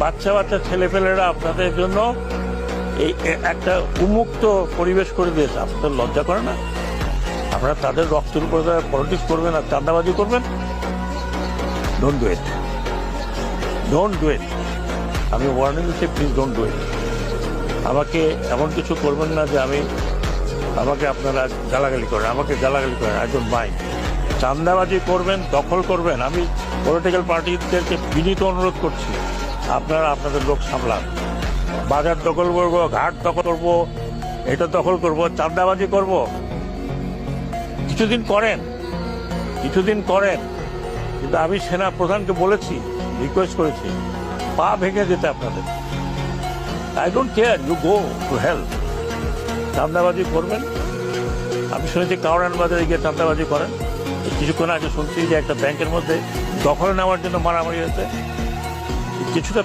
বাচ্চা বাচ্চা ছেলেপেলেরা আপনাদের জন্য এই একটা উন্মুক্ত পরিবেশ করে দিয়েছে। আপনাদের লজ্জা করে না? আপনারা তাদের রক্তের উপরে পলিটিক্স করবেন আর চাঁদাবাজি করবেন? Don't do it, don't do it. আমি ওয়ার্নিং দিচ্ছি, প্লিজ ডোন্ট ডু ইট। আমাকে এমন কিছু করবেন না যে আমাকে আপনারা গালাগালি করেন, আমাকে গালাগালি করেন, আই ডোন্ট মাইন্ড। চাঁদাবাজি করবেন, দখল করবেন, আমি পলিটিক্যাল পার্টিদেরকে বিনীত অনুরোধ করছি, আপনারা আপনাদের লোক সামলান। বাজার দখল করবো, ঘাট দখল করবো, এটা দখল করবো, চাঁদাবাজি করবো, কিছুদিন করেন, কিছুদিন করেন। কিন্তু আমি সেনা প্রধানকে বলেছি, রিকোয়েস্ট করেছি, পা ভেঙে যেতে আপনাদের। I don't care, you go to help. চাঁদাবাজি করবেন। আমি শুনেছি কাউরান বাজারে গিয়ে চাঁদাবাজি করেন। কিছুক্ষণ আগে শুনছি যে একটা ব্যাংকের মধ্যে দখল নেওয়ার জন্য মারামারি হয়েছে। কিছুটা